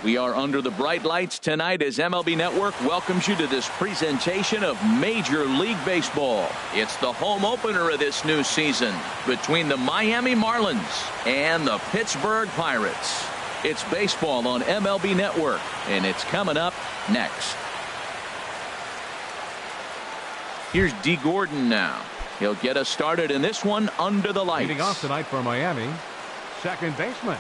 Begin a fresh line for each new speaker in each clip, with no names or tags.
We are under the bright lights tonight as MLB Network welcomes you to this presentation of Major League Baseball. It's the home opener of this new season between the Miami Marlins and the Pittsburgh Pirates. It's baseball on MLB Network, and it's coming up next. Here's D. Gordon now. He'll get us started in this one under the lights.
Leading off tonight for Miami, second baseman.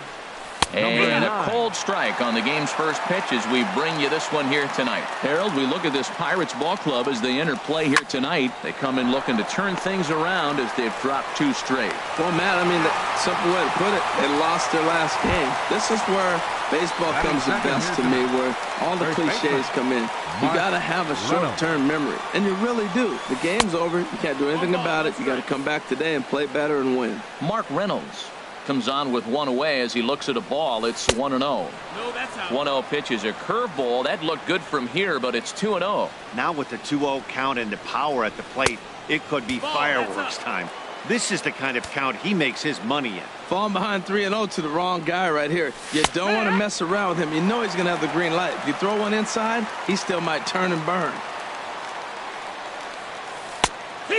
And a cold strike on the game's first pitch as we bring you this one here tonight. Harold, we look at this Pirates ball club as they enter play here tonight. They come in looking to turn things around as they've dropped 2 straight.
Well, Matt, I mean, the simple way to put it, they lost their last game. This is where baseball comes the best to me, where all the cliches come in. You got to have a short-term memory, and you really do. The game's over. You can't do anything about it. You got to come back today and play better and win.
Mark Reynolds comes on with one away as he looks at a ball. It's 1-0. 1-0 pitch is a curveball. That looked good from here, but it's 2-0.
Now with the 2-0 count and the power at the plate, it could be fireworks time. This is the kind of count he makes his money in.
Falling behind 3-0 to the wrong guy right here. You don't want to mess around with him. You know he's going to have the green light. If you throw one inside, he still might turn and burn.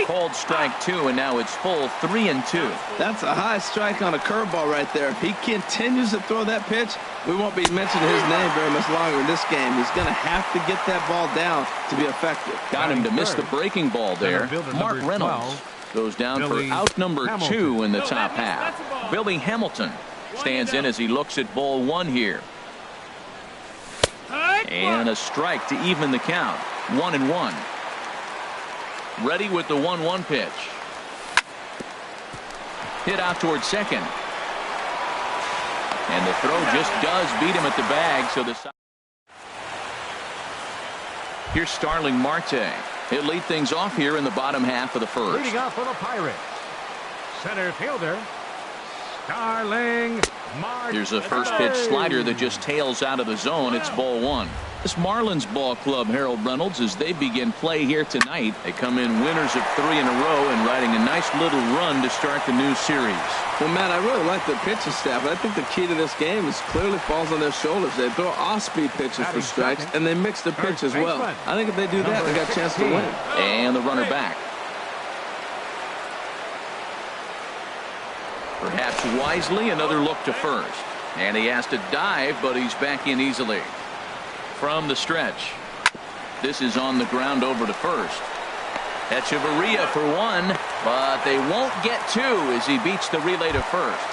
Cold strike 2, and now it's full 3-2.
That's a high strike on a curveball right there. If he continues to throw that pitch, we won't be mentioning his name very much longer in this game. He's going to have to get that ball down to be effective.
Got him to miss the breaking ball there. Mark Reynolds goes down for out number 2 in the top half. Billy Hamilton stands in as he looks at ball 1 here. And a strike to even the count. 1-1. Ready with the 1-1 pitch. Hit out towards second. And the throw just does beat him at the bag. So the here's Starling Marte. He'll lead things off here in the bottom half of the first.
Leading off for the Pirates, center fielder Starling Marte.
Here's a first pitch slider that just tails out of the zone. It's ball 1. This Marlins ball club, Harold Reynolds, as they begin play here tonight. They come in winners of 3 in a row and riding a nice little run to start the new series.
Well, Matt, I really like their pitching staff. I think the key to this game is clearly falls on their shoulders. They throw off-speed pitches for strikes, and they mix the pitch as well. I think if they do that, they got a chance to win.
And the runner back. Perhaps wisely, another look to first. And he has to dive, but he's back in easily. From the stretch. This is on the ground over to first. Echeverria for 1, but they won't get 2 as he beats the relay to first.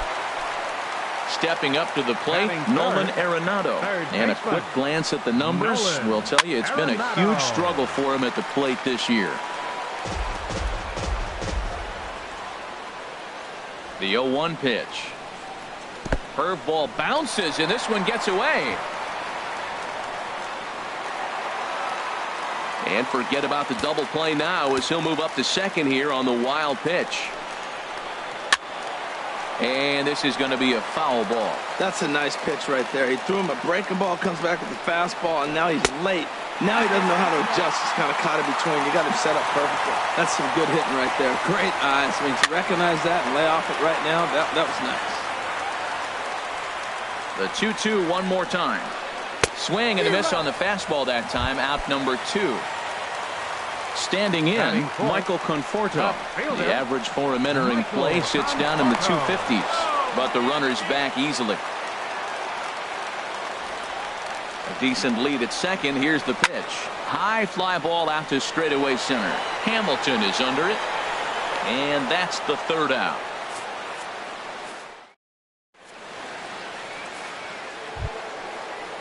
Stepping up to the plate, Nolan Arenado. And a quick glance at the numbers will tell you it's been a huge struggle for him at the plate this year. The 0-1 pitch. Curveball bounces, and this one gets away. And forget about the double play now as he'll move up to second here on the wild pitch. And this is going to be a foul ball.
That's a nice pitch right there. He threw him a breaking ball, comes back with the fastball, and now he's late. Now he doesn't know how to adjust. He's kind of caught in between. You got him set up perfectly. That's some good hitting right there. Great eyes. I mean, to recognize that and lay off it right now, that was nice.
The 2-2 one more time. Swing and a miss on the fastball that time. Out number 2. Standing in, Michael Conforto. The average for him entering play sits down in the 250s, but the runner's back easily. A decent lead at second. Here's the pitch. High fly ball out to straightaway center. Hamilton is under it, and that's the 3rd out.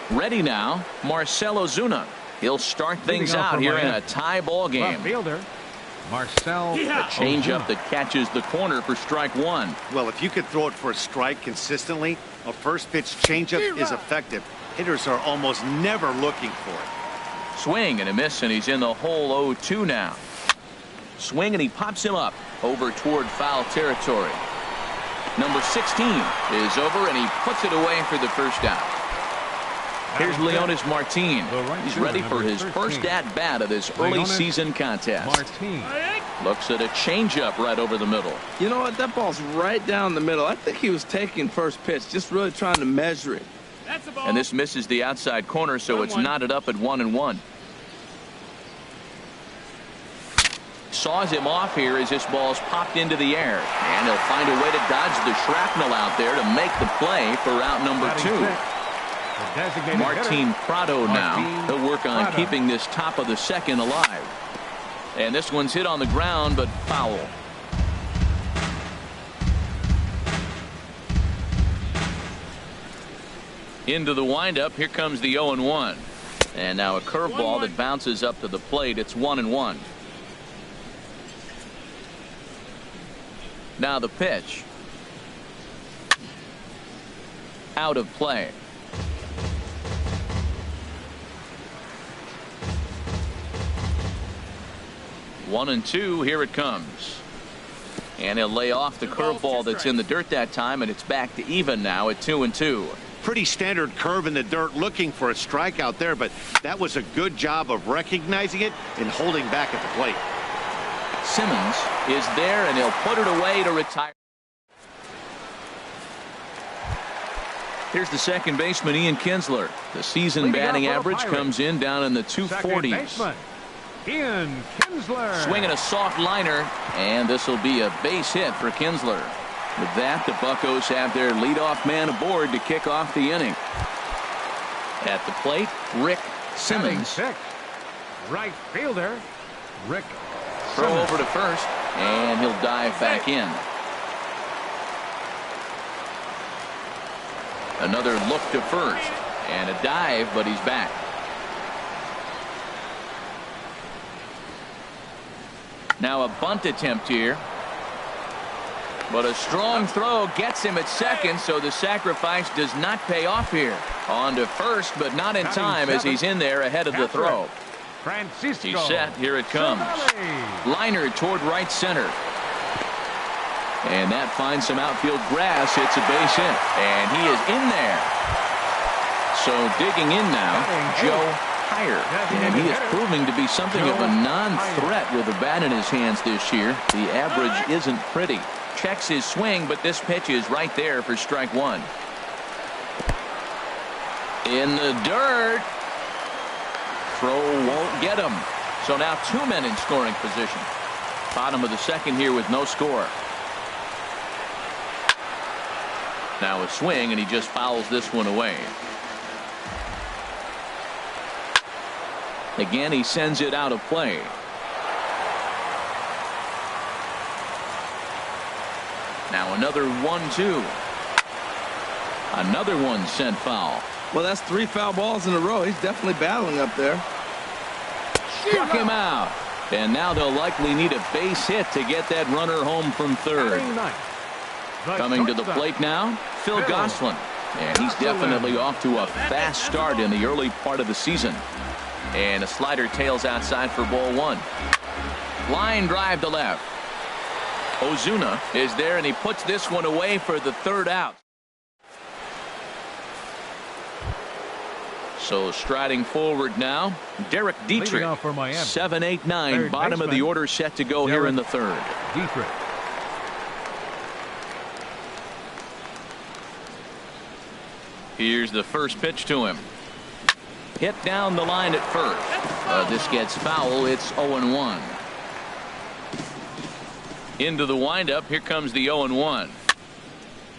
Ready now, Marcell Ozuna. He'll start things out here in a tie ball game.
Marcell.
A changeup that catches the corner for strike 1.
Well, if you could throw it for a strike consistently, a first pitch changeup is effective. Hitters are almost never looking for it.
Swing and a miss, and he's in the hole 0-2 now. Swing and he pops him up over toward foul territory. Number 16 is over, and he puts it away for the first out. Here's Leonis Martin. He's ready for his first at-bat of this early season contest. Looks at a changeup right over the middle.
You know what? That ball's right down the middle. I think he was taking first pitch, just really trying to measure it.
And this misses the outside corner, so it's knotted up at 1-1. Saws him off here as this ball's popped into the air. And he'll find a way to dodge the shrapnel out there to make the play for route number 2. Martin Prado now. He'll work on keeping this top of the second alive. And this one's hit on the ground, but foul. Into the windup. Here comes the 0-1. And now a curveball that bounces up to the plate. It's 1-1. Now the pitch. Out of play. 1-2. Here it comes. And he'll lay off the curveball that's in the dirt that time, and it's back to even now at 2-2.
Pretty standard curve in the dirt, looking for a strikeout there, but that was a good job of recognizing it and holding back at the plate.
Simmons is there, and he'll put it away to retire. Here's the second baseman, Ian Kinsler. The season batting average comes in down in the 240s.
Ian Kinsler.
Swinging a soft liner, and this will be a base hit for Kinsler. With that, the Buccos have their leadoff man aboard to kick off the inning. At the plate, Rick Simmons.
Right fielder, Rick
Throw over to first, and he'll dive back in. Another look to first, and a dive, but he's back. Now a bunt attempt here. But a strong throw gets him at second, so the sacrifice does not pay off here. On to first, but not in time as he's in there ahead of the throw. He's set. Here it comes. Liner toward right center. And that finds some outfield grass. It's a base hit. And he is in there. So digging in now, Joe Heyer. And he is proving to be something of a non-threat with a bat in his hands this year. The average isn't pretty. Checks his swing, but this pitch is right there for strike one. In the dirt. Throw won't get him. So now two men in scoring position. Bottom of the second here with no score. Now a swing, and he just fouls this one away. Again, he sends it out of play. Now another 1-2. Another one sent foul.
Well, that's 3 foul balls in a row. He's definitely battling up there.
Struck him out. And now they'll likely need a base hit to get that runner home from third. Coming to the plate now, Phil Gosselin. And he's definitely off to a fast start in the early part of the season. And a slider tails outside for ball one. Line drive to left. Ozuna is there, and he puts this one away for the third out. So striding forward now, Derek Dietrich, 7-8-9, bottom of the order set to go here in the third.
Dietrich.
Here's the first pitch to him. Hit down the line at first. This gets foul. It's 0-1. Into the windup. Here comes the 0-1.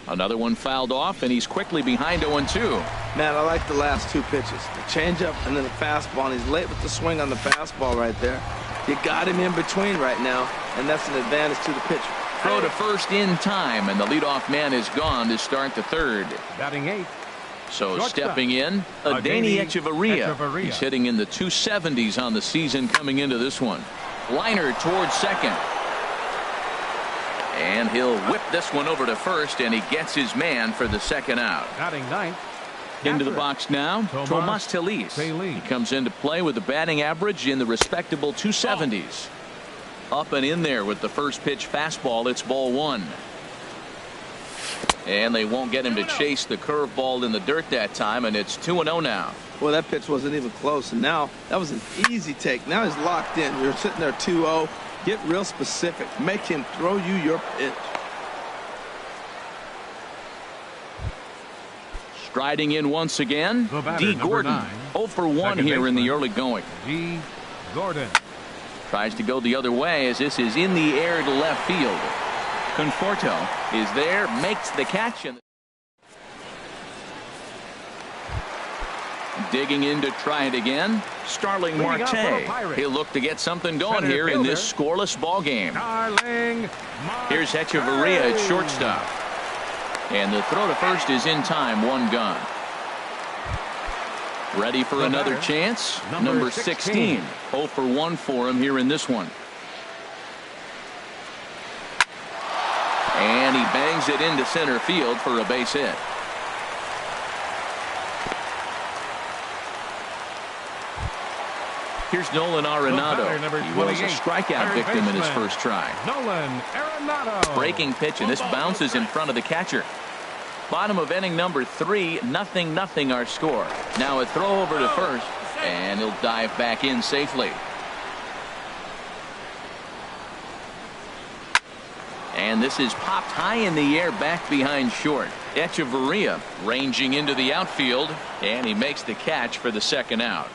Another one fouled off, and he's quickly behind 0-2.
Man, I like the last two pitches. The changeup and then the fastball, and he's late with the swing on the fastball right there. You got him in between right now, and that's an advantage to the pitcher.
Throw to first in time, and the leadoff man is gone to start the third.
Batting eighth.
So stepping in, Adeiny Echeverria. He's hitting in the 270s on the season coming into this one. Liner towards second. And he'll whip this one over to first, and he gets his man for the second out.
Batting ninth.
Into the box now, Tomas Telis. He comes into play with a batting average in the respectable 270s. Up and in there with the first pitch fastball. It's ball one. And they won't get him to chase the curveball in the dirt that time, and it's 2-0 now.
Well, that pitch wasn't even close, and now that was an easy take. Now he's locked in. You're sitting there 2-0. Get real specific. Make him throw you your pitch.
Striding in once again,
The batter,
D.
number
Gordon.
9.
0 for 1
Second
here in the
baseman.
early going.
D. Gordon.
Tries to go the other way as this is in the air to left field. Conforto is there, makes the catch. And digging in to try it again, Starling
Leading out for the
Marte.
Pirates.
He'll look to get something going
Center
here in
fielder.
this scoreless ball game.
Starling
Here's Echeverria at shortstop. And the throw to first is in time, 1 gone. Ready for
The
another
batter,
chance.
number
Number
16.
0 for 1 for him here in this one. And he bangs it into center field for a base hit. Here's Nolan Arenado.
batter, number
He was a
28,
strikeout
third
victim in his
baseman.
first try.
Nolan Arenado.
Breaking pitch, and this bounces in front of the catcher. Bottom of inning number 3, 0-0 our score. Now a throw over to first, and he'll dive back in safely. And this is popped high in the air back behind short. Echeverria ranging into the outfield, and he makes the catch for the second out.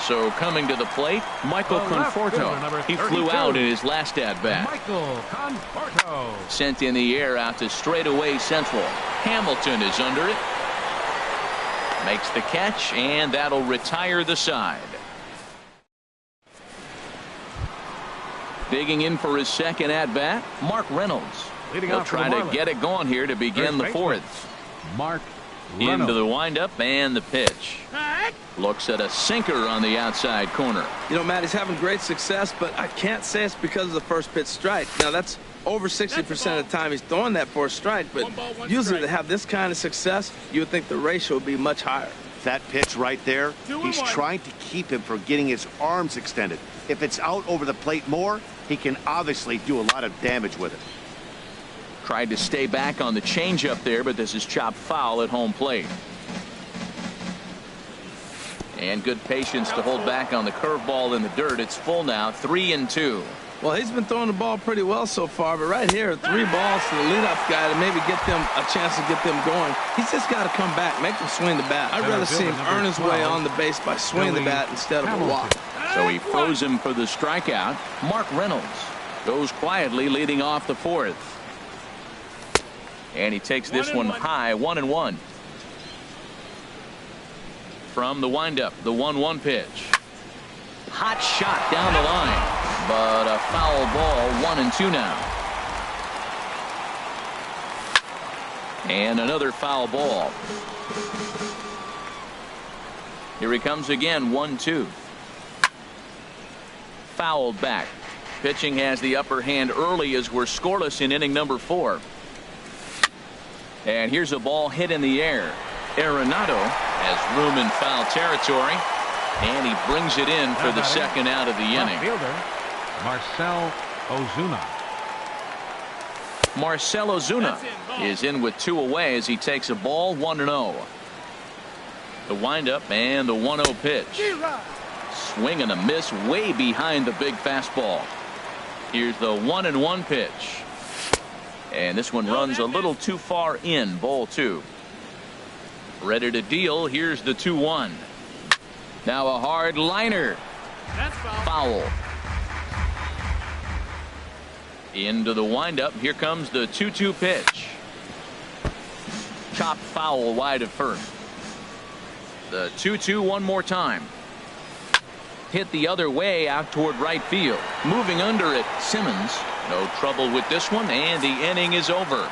So coming to the plate, Michael
The left fielder,
Conforto.
number
He flew
32.
out in his last at-bat.
Michael Conforto.
Sent in the air out to straightaway central. Hamilton is under it. Makes the catch, and that'll retire the side. Digging in for his second at-bat, Mark Reynolds.
Leading
He'll
off for the
try to
Marlins.
get it going here to begin
First
the
baseman,
4th.
Mark
Into
Reynolds.
the windup and the pitch. Looks at a sinker on the outside corner.
You know, Matt, he's having great success, but I can't say it's because of the first pitch strike. Now, that's over 60% of the time he's throwing that for a strike, but usually to have this kind of success, you would think the ratio would be much higher.
That pitch right there, he's trying to keep him from getting his arms extended. If it's out over the plate more, he can obviously do a lot of damage with it.
Tried to stay back on the changeup there, but this is chopped foul at home plate. And good patience to hold back on the curveball in the dirt. It's full now, 3-2.
Well, he's been throwing the ball pretty well so far, but right here, 3 balls to the leadoff guy to maybe get them a chance to get them going. He's just got to come back, make them swing the bat. I'd rather see him earn his way on the base by swinging the bat instead of a walk.
So he froze him for the strikeout. Mark Reynolds goes quietly leading off the 4th. And he takes this one high, 1-1. From the windup, the 1-1 pitch. Hot shot down the line, but a foul ball, 1-2 now. And another foul ball. Here he comes again, 1-2. Fouled back. Pitching has the upper hand early as we're scoreless in inning number 4. And here's a ball hit in the air. Arenado has room in foul territory, and he brings it in for the second out of the inning.
Fielder, Marcell Ozuna.
Marcell Ozuna is in with 2 away as he takes a ball, 1-0. The windup and the 1-0 pitch. Swing and a miss way behind the big fastball. Here's the 1-1 pitch. And this one runs a little too far in, ball 2. Ready to deal. Here's the 2-1. Now a hard liner. Foul. Into the windup. Here comes the 2-2 pitch. Chopped foul wide of first. The 2-2 one more time. Hit the other way out toward right field. Moving under it, Simmons. No trouble with this one, and the inning is over.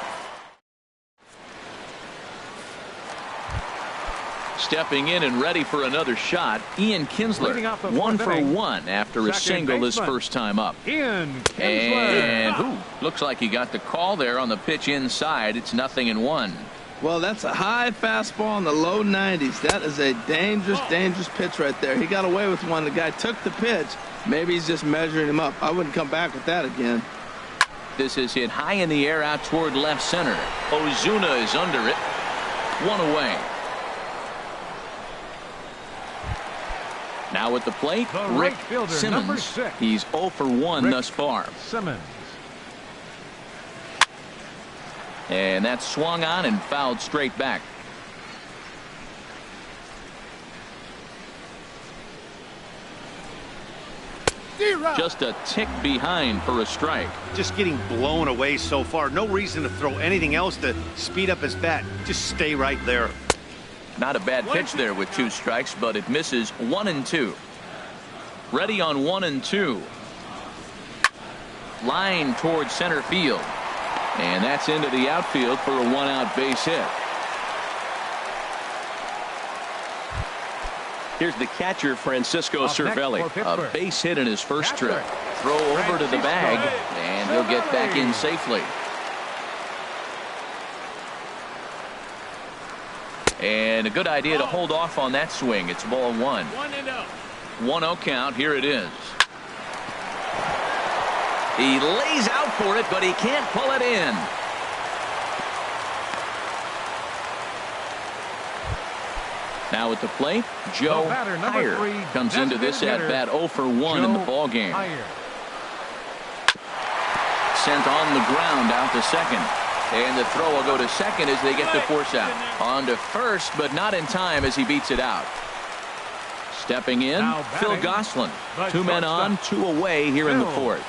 Stepping in and ready for another shot, Ian Kinsler. 1 for 1 after a single his first time up.
Ian Kinsler.
And looks like he got the call there on the pitch inside. It's 0-1.
Well, that's a high fastball in the low 90s. That is a dangerous, dangerous pitch right there. He got away with one. The guy took the pitch. Maybe he's just measuring him up. I wouldn't come back with that again.
This is hit high in the air out toward left center. Ozuna is under it. 1 away. Now at the plate,
The
Rick
right fielder, number
Simmons.
6.
He's 0 for 1
Rick
thus far.
Simmons.
And that's swung on and fouled straight back. Just a tick behind for a strike.
Just getting blown away so far. No reason to throw anything else to speed up his bat. Just stay right there.
Not a bad pitch there with 2 strikes, but it misses 1-2. Ready on 1-2. Line towards center field. And that's into the outfield for a 1-out base hit. Here's the catcher, Francisco Cervelli. A base hit in his first trip. Throw over to the bag, and he'll get back in safely. And a good idea to hold off on that swing. It's ball 1. 1-0 count. Here it is. He lays out for it, but he can't pull it in. Now at the plate, Joe Heyer comes into this at bat 0 for 1 in the ball game. Sent on the ground out to second. And the throw will go to second as they get the force out. On to first, but not in time as he beats it out. Stepping in, Phil Gosselin. 2 men on, 2 away here in the 4th.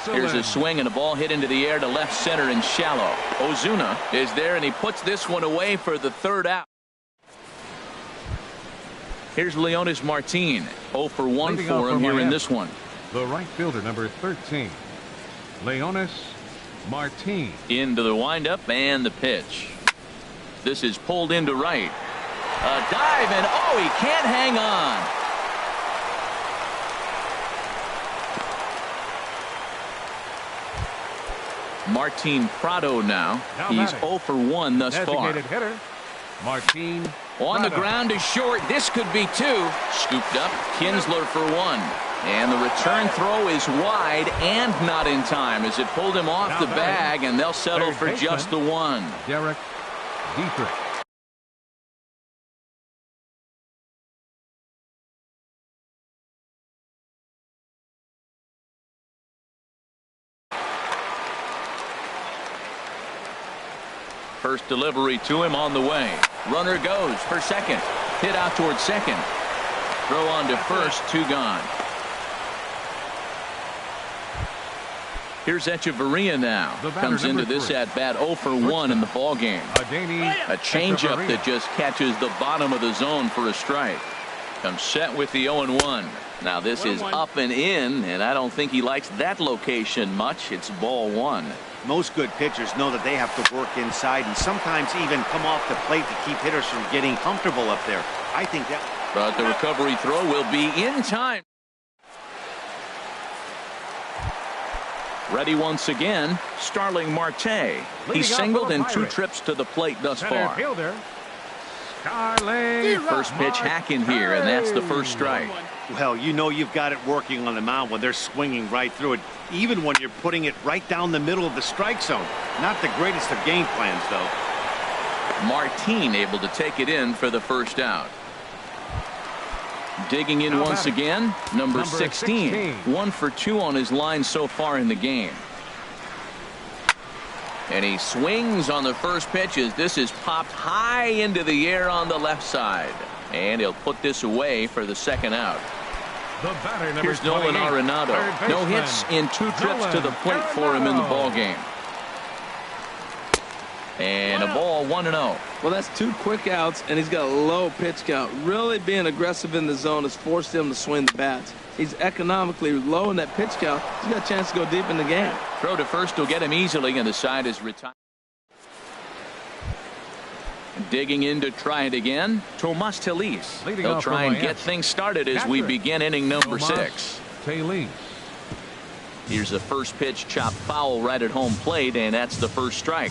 Here's a swing and a ball hit into the air to left center and shallow. Ozuna is there, and he puts this one away for the 3rd out. Here's Leonis Martin. 0 for 1 for him here in this one.
The right fielder, number 13, Leonis Martin.
Into the windup and the pitch. This is pulled into right. A dive, and oh, he can't hang on. Martin Prado now. He's 0 for 1 thus far.
Hitter, Martin
On the
Prado.
ground is short. This could be 2. Scooped up. Kinsler for 1. And the return throw is wide and not in time as it pulled him off the bag, and they'll settle for just the 1.
Derek Dietrich.
First delivery to him on the way. Runner goes for second. Hit out towards second. Throw on to first. 2 gone. Here's Echeverria now. Comes into this at bat 0 for 1 in the ball game. A changeup that just catches the bottom of the zone for a strike. Comes set with the 0-1. Now this is up and in, and I don't think he likes that location much. It's ball 1.
Most good pitchers know that they have to work inside and sometimes even come off the plate to keep hitters from getting comfortable up there. I think that.
But the recovery throw will be in time. Ready once again, Starling Marte. He singled in 2 trips to the plate thus far. First pitch hacking here, and that's the first strike.
Well, you know you've got it working on the mound when they're swinging right through it, even when you're putting it right down the middle of the strike zone. Not the greatest of game plans, though.
Martin able to take it in for the first out. Digging in once again, number 16. 1 for 2 on his line so far in the game. And he swings on the first pitch as this is popped high into the air on the left side. And he'll put this away for the 2nd out. Here's Nolan Arenado. No hits in 2 trips to the plate for him in the ball game. And a ball 1-0.
Well, that's 2 quick outs, and he's got a low pitch count. Really being aggressive in the zone has forced him to swing the bats. He's economically low in that pitch count. He's got a chance to go deep in the game.
Throw to first will get him easily, and the side is retired. Digging in to try it again, Tomas Telis. He'll try and get things started as we begin inning number 6. Here's the first pitch, chopped foul right at home plate, and that's the first strike.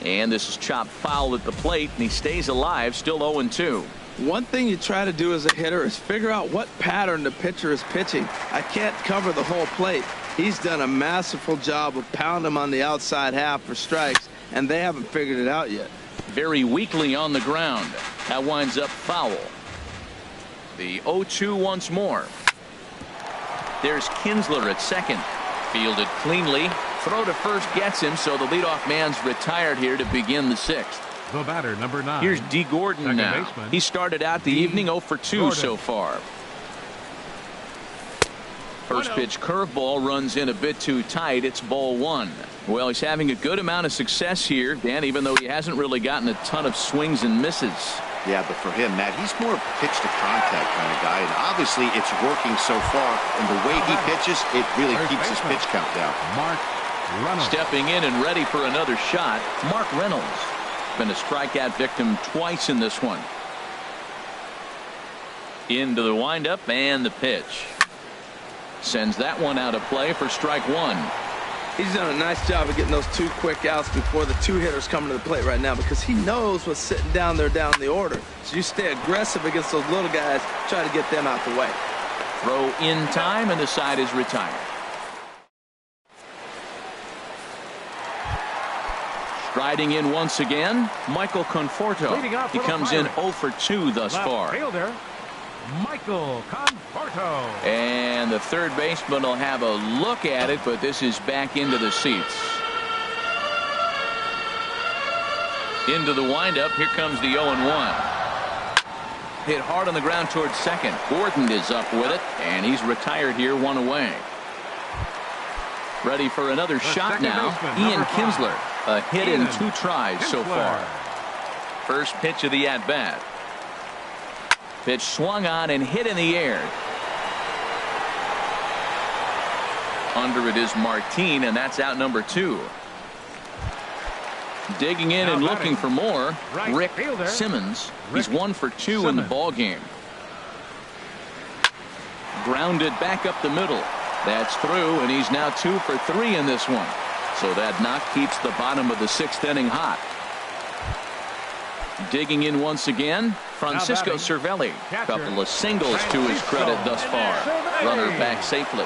And this is chopped foul at the plate, and he stays alive, still 0-2.
One thing you try to do as a hitter is figure out what pattern the pitcher is pitching. I can't cover the whole plate. He's done a masterful job of pounding him on the outside half for strikes, and they haven't figured it out yet.
Very weakly on the ground. That winds up foul. The 0-2 once more. There's Kinsler at second. Fielded cleanly. Throw to first gets him, so the leadoff man's retired here to begin the sixth.
The batter, number 9.
Here's D. Gordon
Second
now.
baseman,
He started out the
D.
evening 0 for 2
Gordon.
so far. First pitch curveball runs in a bit too tight. It's ball 1. Well, he's having a good amount of success here, Dan, even though he hasn't really gotten a ton of swings and misses.
Yeah, but for him, Matt, he's more pitch to contact kind of guy, and obviously it's working so far. And the way he pitches, it really
First
keeps his
baseman,
pitch count down.
Mark Reynolds.
Stepping in and ready for another shot, Mark Reynolds. Been a strikeout victim twice in this one. Into the windup and the pitch. Sends that one out of play for strike 1.
He's done a nice job of getting those 2 quick outs before the 2 hitters come to the plate right now, because he knows what's sitting down there down the order. So you stay aggressive against those little guys, try to get them out the way.
Throw in time, and the side is retired. Striding in once again, Michael Conforto.
Leading off
He
for the
comes in
Pirates.
0 for 2 thus
Left
far.
fielder, Michael Conforto.
And the third baseman will have a look at it, but this is back into the seats. Into the windup. Here comes the 0-1. Hit hard on the ground towards second. Gordon is up with it, and he's retired here, 1 away. Ready for another shot
second
now.
baseman,
Ian
number 5.
Kinsler. A hit in
Ian
2 tries so
Kinsler.
far. First pitch of the at-bat. Pitch swung on and hit in the air. Under it is Martin, and that's out number 2. Digging in
Now
and
batting,
looking for more,
right
Rick
fielder,
Simmons. He's
Rick
1 for 2 in the
Simmons.
ball game. Grounded back up the middle. That's through, and he's now 2 for 3 in this one. So that knock keeps the bottom of the 6th inning hot. Digging in once again, Francisco
batting,
Cervelli.
catcher,
Couple of singles to his credit thus far.
Cervelli.
Runner back safely.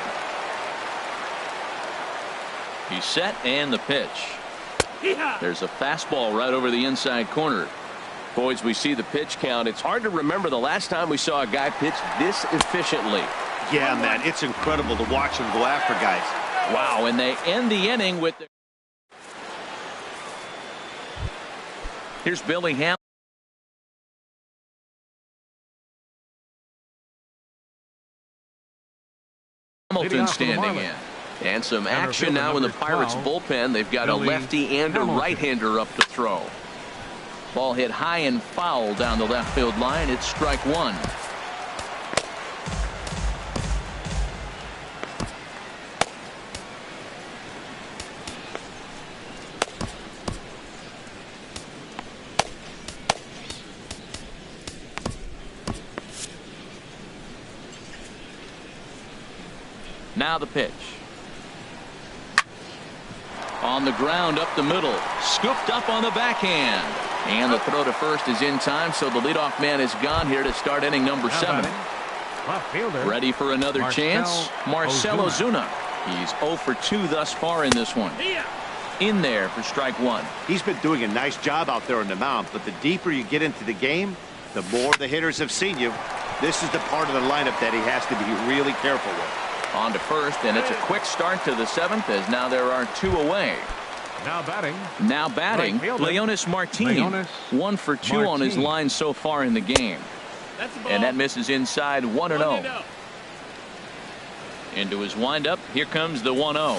He's set, and the pitch. There's a fastball right over the inside corner. Boys, we see the pitch count. It's hard to remember the last time we saw a guy pitch this efficiently.
Yeah, man, it's incredible to watch him go after guys.
Wow, and they end the inning with the... Here's Billy Hamilton standing in. And some action now in the Pirates bullpen. They've got a lefty and a right-hander up to throw. Ball hit high and foul down the left field line. It's strike 1. Now the pitch. On the ground up the middle. Scooped up on the backhand. And the throw to first is in time, so the leadoff man is gone here to start inning number 7.
Left fielder,
Ready for another chance. Marcell
Ozuna.
Ozuna. He's 0 for 2 thus far in this one. In there for strike 1.
He's been doing a nice job out there on the mound, but the deeper you get into the game, the more the hitters have seen you. This is the part of the lineup that he has to be really careful with.
On to first, and it's a quick start to the 7th, as now there are 2 away.
now batting.
Now batting,
Right fielder,
Leonis Martin.
Leonis
1 for 2 on his
Martin.
line so far in the game. And that misses inside 1-0. Into his windup. Here comes the 1-0.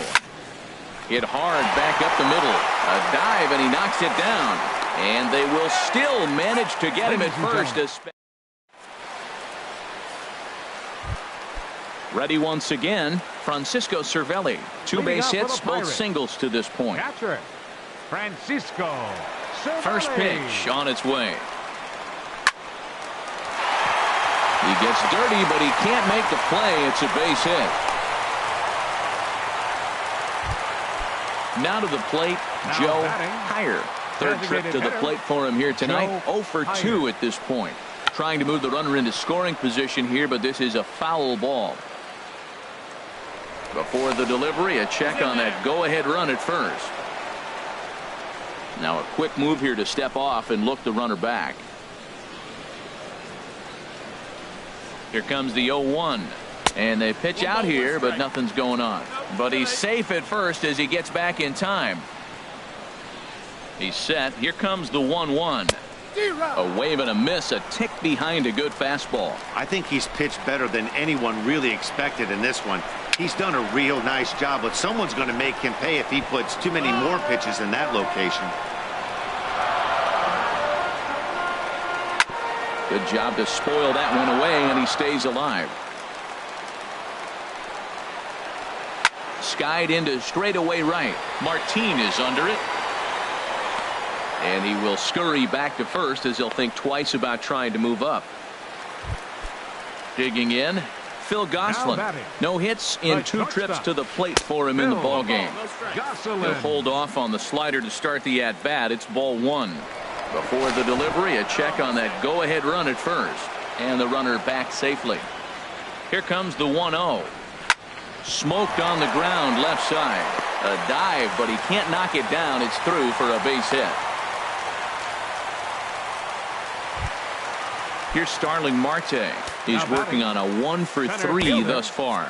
Hit hard back up the middle. A dive, and he knocks it down. And they will still manage to get him at first. Ready once again, Francisco Cervelli. 2
Leading
base
off for
hits,
the
both
Pirates.
singles to this point.
Catcher, Francisco Cervelli.
First pitch on its way. He gets dirty, but he can't make the play. It's a base hit. Now to the plate,
Now
Joe
batting,
Heyer. Third trip to the
hitter,
plate for him here tonight.
Joe
0 for 2
Heyer.
at this point. Trying to move the runner into scoring position here, but this is a foul ball. Before the delivery, a check on that go-ahead run at first. Now a quick move here to step off and look the runner back. Here comes the 0-1. And they pitch out here, but nothing's going on. But he's safe at first as he gets back in time. He's set. Here comes the 1-1. A wave and a miss, a tick behind a good fastball.
I think he's pitched better than anyone really expected in this one. He's done a real nice job, but someone's going to make him pay if he puts too many more pitches in that location.
Good job to spoil that one away, and he stays alive. Skied into straightaway right. Martin is under it. And he will scurry back to first as he'll think twice about trying to move up. Digging in, Phil Gosselin. No hits in 2 trips to the plate for him in the ballgame. He'll hold off on the slider to start the at-bat. It's ball 1. Before the delivery, a check on that go-ahead run at first. And the runner back safely. Here comes the 1-0. Smoked on the ground left side. A dive, but he can't knock it down. It's through for a base hit. Here's Starling Marte. He's working on a 1-for-3 thus far.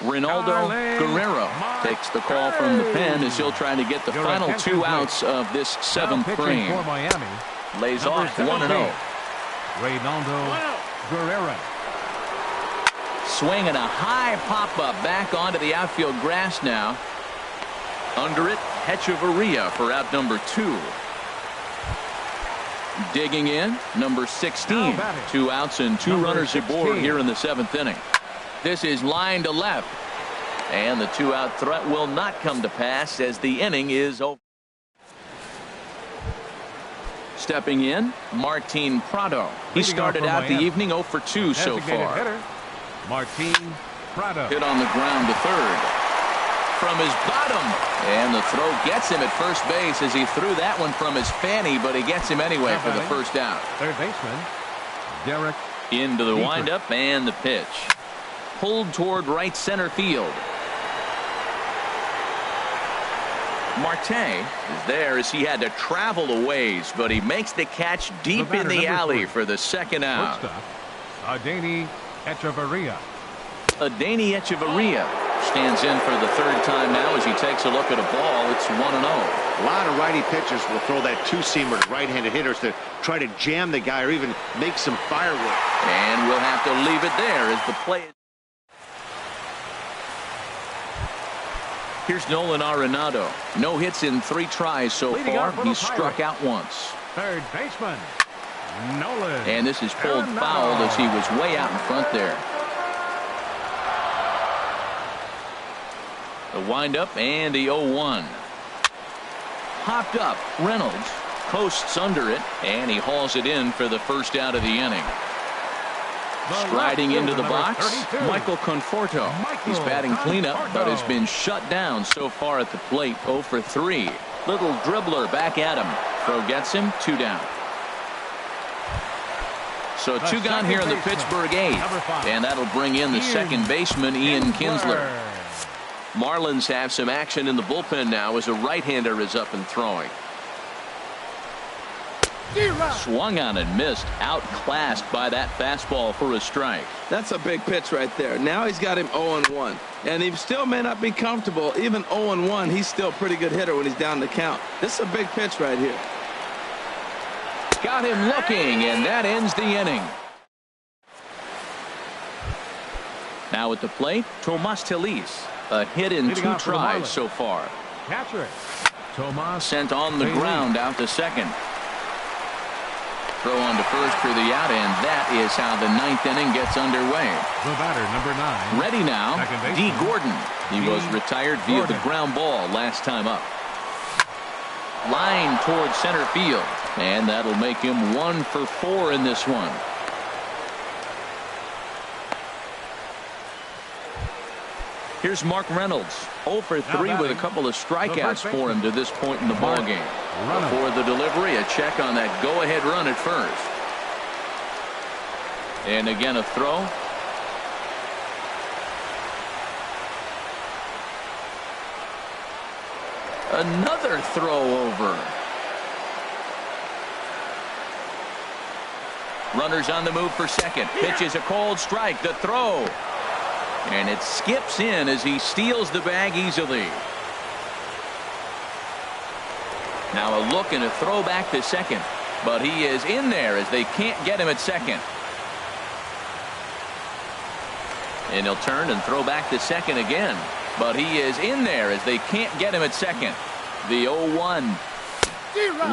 Ronaldo Guerrero takes the call from the pen as he'll try to get the final 2 outs of this 7th frame. Lays off 1-0.
Ronaldo Guerrero.
Swinging a high pop-up back onto the outfield grass now. Under it, Hechavarria for out number 2. Digging in, number 16. 2 outs and 2 runners aboard here in the 7th inning. This is line to left. And the 2-out threat will not come to pass as the inning is over. Stepping in, Martin Prado. He started out the evening 0 for 2 so far.
Martin Prado.
Hit on the ground to third. From his bottom. And the throw gets him at first base as he threw that one from his fanny, but he gets him anyway for the first out.
Third baseman, Derek.
Into the windup and the pitch. Pulled toward right center field. Marte is there as he had to travel a ways, but he makes the catch deep in the alley for the second out.
Adeiny Hechavarria.
Adeiny Hechavarria stands in for the 3rd time now as he takes a look at a ball. It's 1-0.
A lot of righty pitchers will throw that 2-seamer to right-handed hitters to try to jam the guy or even make some firewood.
And we'll have to leave it there as the play. Here's Nolan Arenado. No hits in 3 tries so far. He's struck out once.
Third baseman, Nolan.
And this is pulled foul as he was way out in front there. The windup and the 0-1. Popped up. Reynolds coasts under it, and he hauls it in for the first out of the inning. Striding into the box, Michael Conforto. He's batting cleanup, but has been shut down so far at the plate. 0 for 3. Little dribbler back at him. Throw gets him. 2 down. So 2 gone here in the Pittsburgh 8th, and that'll bring in the second baseman, Ian Kinsler. Marlins have some action in the bullpen now as a right-hander is up and throwing. Swung on and missed. Outclassed by that fastball for a strike.
That's a big pitch right there. Now he's got him 0-1. And he still may not be comfortable. Even 0-1, he's still a pretty good hitter when he's down the count. This is a big pitch right here.
Got him looking, and that ends the inning. Now at the plate, Tomas Telis. A hit in 2 tries so far.
Catcher Tomas
sent on the ground out to second. Throw on to first for the out, and that is how the 9th inning gets underway.
The batter, number 9.
Ready now, D. Gordon. He was retired via the ground ball last time up. Line towards center field, and that'll make him 1 for 4 in this one. Here's Mark Reynolds, 0 for 3 with a couple of strikeouts for him to this point in the ballgame. Before the delivery, a check on that go-ahead run at first. And again a throw. Another throw over. Runners on the move for second. Pitch is a cold strike. The throw. And it skips in as he steals the bag easily. Now a look and a throw back to second. But he is in there as they can't get him at second. And he'll turn and throw back to second again. But he is in there as they can't get him at second. The 0-1.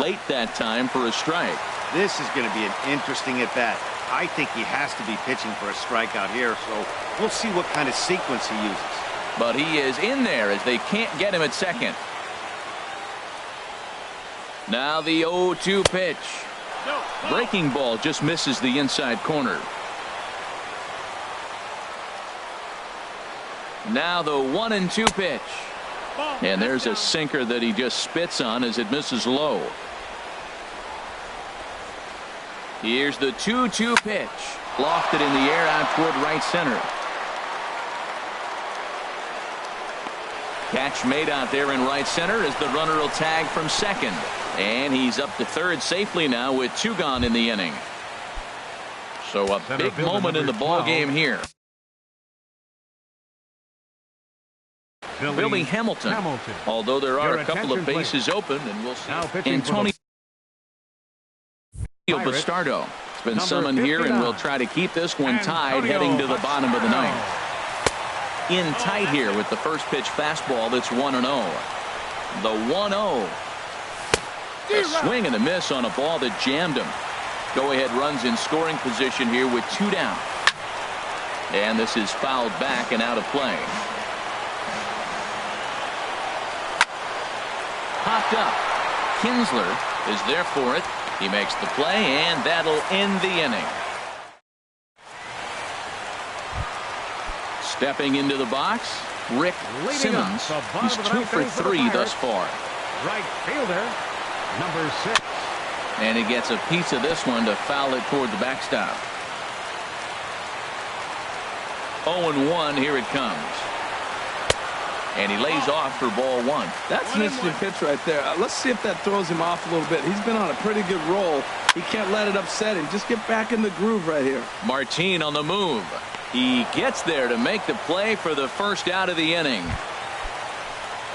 Late that time for a strike.
This is going to be an interesting at-bat. I think he has to be pitching for a strikeout here, so we'll see what kind of sequence he uses.
But he is in there as they can't get him at second. Now the 0-2 pitch. Breaking ball just misses the inside corner. Now the 1-2 pitch. And there's a sinker that he just spits on as it misses low. Here's the 2-2 pitch. Lofted in the air out toward right center. Catch made out there in right center as the runner will tag from second. And he's up to third safely now with 2 gone in the inning. So a big moment in the ball game here. Billy Hamilton. Although there are a couple of bases open, and we'll see. Antonio Bastardo has been summoned here, and we'll try to keep this one tied heading to the bottom of the ninth. In tight here with the first pitch fastball. That's 1-0. The 1-0. A swing and a miss on a ball that jammed him. Go ahead runs in scoring position here with 2 down. And this is fouled back and out of play. Popped up. Kinsler is there for it. He makes the play, and that'll end the inning. Stepping into the box, Rick Simmons. He's 2 for 3 thus far.
Right fielder, number 6.
And he gets a piece of this one to foul it toward the backstop. 0-1, here it comes. And he lays off for ball 1.
That's an interesting pitch right there. Let's see if that throws him off a little bit. He's been on a pretty good roll. He can't let it upset him. Just get back in the groove right here.
Martin on the move. He gets there to make the play for the first out of the inning.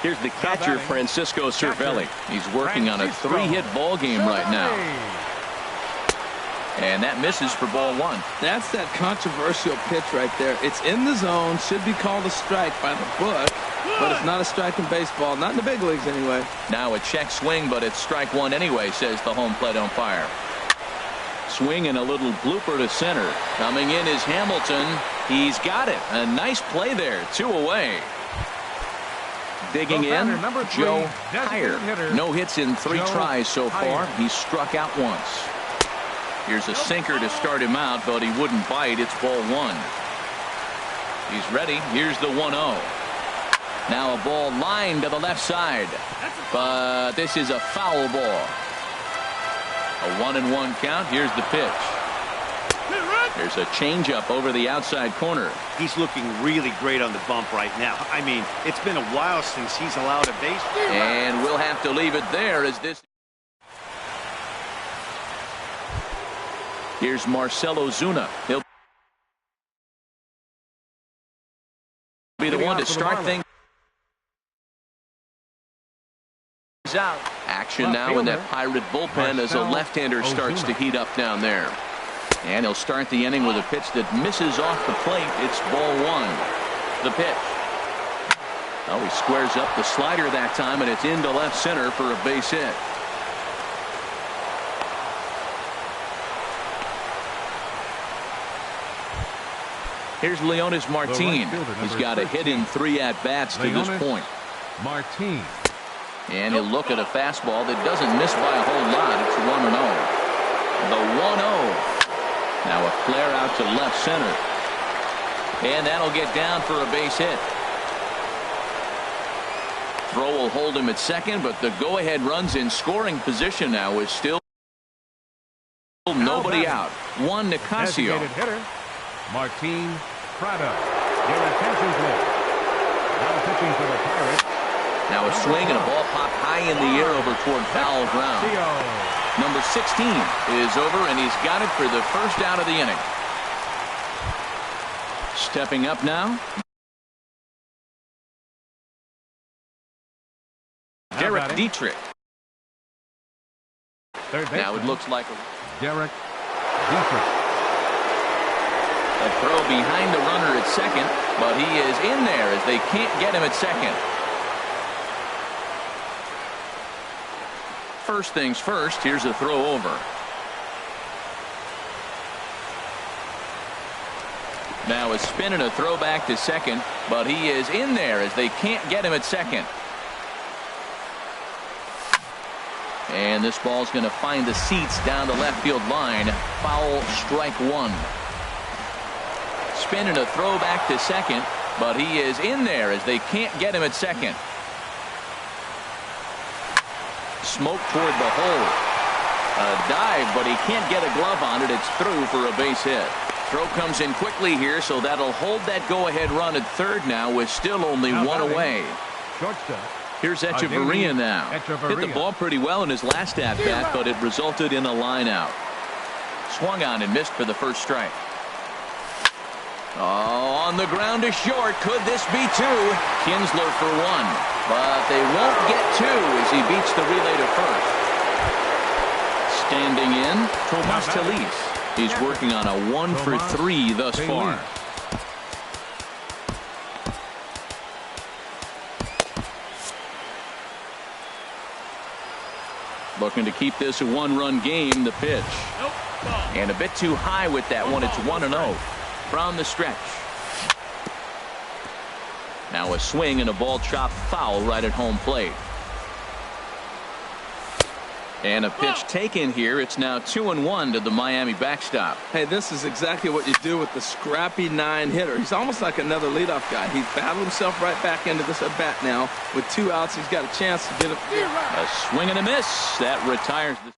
Here's the catcher, Francisco Cervelli. He's working on a 3-hit ball game right now. And that misses for ball 1.
That's that controversial pitch right there. It's in the zone, should be called a strike by the book, but it's not a strike in baseball, not in the big leagues anyway.
Now a check swing, but it's strike 1 anyway, says the home plate umpire. Swing and a little blooper to center. Coming in is Hamilton. He's got it. A nice play there. 2 away. Digging in, Joe Heyer. No hits in 3 tries so far. He's struck out once. Here's a sinker to start him out, but he wouldn't bite. It's ball 1. He's ready. Here's the 1-0. Now a ball lined to the left side. But this is a foul ball. A 1-1 count. Here's the pitch. There's a changeup over the outside corner.
He's looking really great on the bump right now. I mean, it's been a while since he's allowed a base.
And we'll have to leave it there as this. Here's Marcelo Zuna. He'll be the one to start things out. Action now in that Pirate bullpen as a left-hander starts to heat up down there. And he'll start the inning with a pitch that misses off the plate. It's ball 1. The pitch. Oh, he squares up the slider that time, and it's into left center for a base hit. Here's Leonis Martin. He's got a hit in 3 at-bats to this point.
Martin.
And he'll look at a fastball that doesn't miss by a whole lot. It's 1-0. The 1-0. Now a flare out to left center. And that'll get down for a base hit. Throw will hold him at second, but the go-ahead runs in scoring position now is still nobody out. 1 Nicasio.
Martin Prado. Your attention, please. Now pitching for the Pirates.
Now a swing and a ball popped high in the air over toward foul ground. Number 16 is over, and he's got it for the first out of the inning. Stepping up now, Dietrich. Now it looks like
Derek Dietrich.
A throw behind the runner at second, but he is in there as they can't get him at second. First things first, here's a throw over. Now a spin and a throw back to second, but he is in there as they can't get him at second. And this ball's going to find the seats down the left field line. Foul, strike one. Spin and a throw back to second, but he is in there as they can't get him at second. Smoke toward the hole. A dive, but he can't get a glove on it. It's through for a base hit. Throw comes in quickly here, so that'll hold that go-ahead run at third now with still only one away.
Shortstop.
Here's Echeverria now. Hit the ball pretty well in his last at-bat, but it resulted in a line out. Swung on and missed for the first strike. Oh, on the ground to short. Could this be two? Kinsler for one. But they won't get two as he beats the relay to first. Standing in, Tomas Telis. He's working on a 1 for 3 thus far. Looking to keep this a one-run game. The pitch. And a bit too high with that one. It's 1-0 from the stretch. Now a swing and a ball chopped foul right at home plate. And a pitch taken here. It's now 2-1 to the Miami backstop.
Hey, this is exactly what you do with the scrappy 9 hitter. He's almost like another leadoff guy. He's battled himself right back into this at bat now. With 2 outs, he's got a chance to get it.
A swing and a miss. That retires the.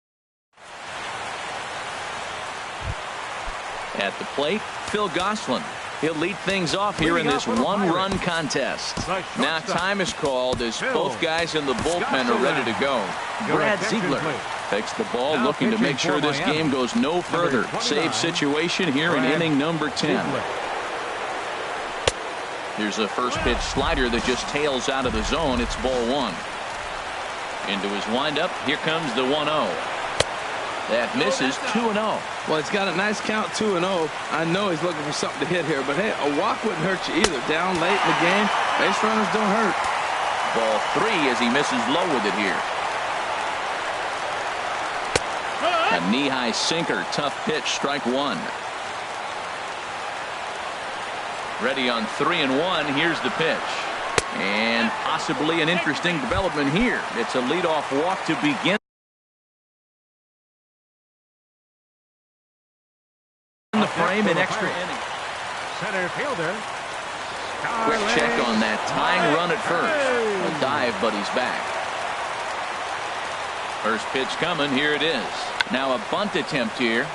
At the plate, Phil Gosselin. He'll lead things off here in this one-run contest. Now time is called as both guys in the bullpen are ready to go. Brad Ziegler takes the ball, looking to make sure this game goes no further. Save situation here in inning number 10. Here's a first pitch slider that just tails out of the zone. It's ball 1. Into his windup. Here comes the 1-0. That misses. 2-0.
Well, he's got a nice count, 2-0. I know he's looking for something to hit here, but hey, a walk wouldn't hurt you either. Down late in the game, base runners don't hurt.
Ball 3 as he misses low with it here. A knee-high sinker, tough pitch, strike 1. Ready on 3-1. Here's the pitch. And possibly an interesting development here. It's a leadoff walk to begin the frame in extra innings.
Center fielder.
Quick check on that tying run at first. A dive, but he's back. First pitch coming. Here it is. Now a bunt attempt here.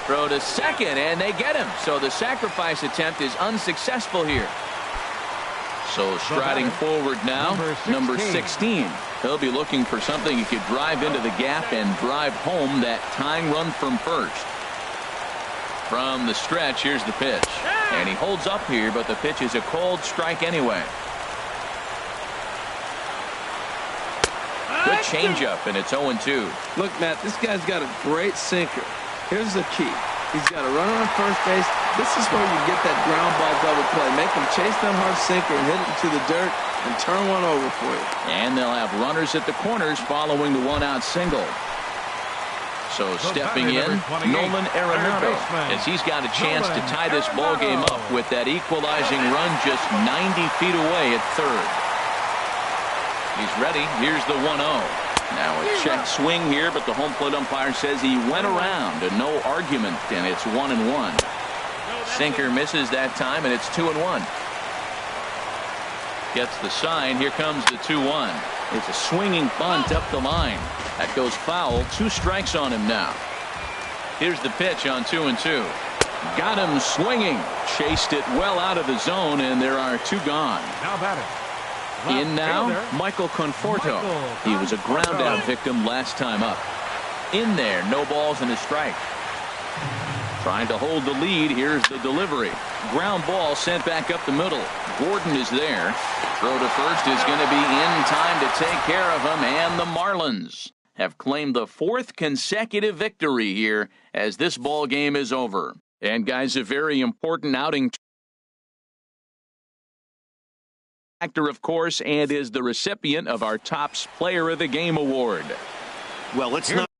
Throw to second, and they get him. So the sacrifice attempt is unsuccessful here. So striding forward now, number 16. He'll be looking for something he could drive into the gap and drive home that tying run from first. From the stretch, here's the pitch. And he holds up here, but the pitch is a cold strike anyway. Good changeup, and it's 0-2.
Look, Matt, this guy's got a great sinker. Here's the key. He's got a runner on first base. This is where you get that ground ball double play. Make him chase that hard sinker and hit it into the dirt and turn one over for you.
And they'll have runners at the corners following the one-out single. So stepping in, Nolan Arenado, as he's got a chance to tie this ball game up with that equalizing run just 90 feet away at third. He's ready. Here's the 1-0. Now a check swing here, but the home plate umpire says he went around, and no argument, and it's 1-1. Sinker misses that time, and it's 2-1. Gets the sign. Here comes the 2-1. It's a swinging bunt up the line. That goes foul. 2 strikes on him now. Here's the pitch on 2-2. Got him swinging. Chased it well out of the zone, and there are 2 gone.
Now batting.
In now, Michael Conforto. He was a ground out victim last time up. In there, no balls and a strike. Trying to hold the lead. Here's the delivery. Ground ball sent back up the middle. Gordon is there. Throw to first is going to be in time to take care of him, and the Marlins have claimed the 4th consecutive victory here as this ball game is over. And guys, a very important outing actor, of course, and is the recipient of our Topps Player of the Game award.
Well, it's not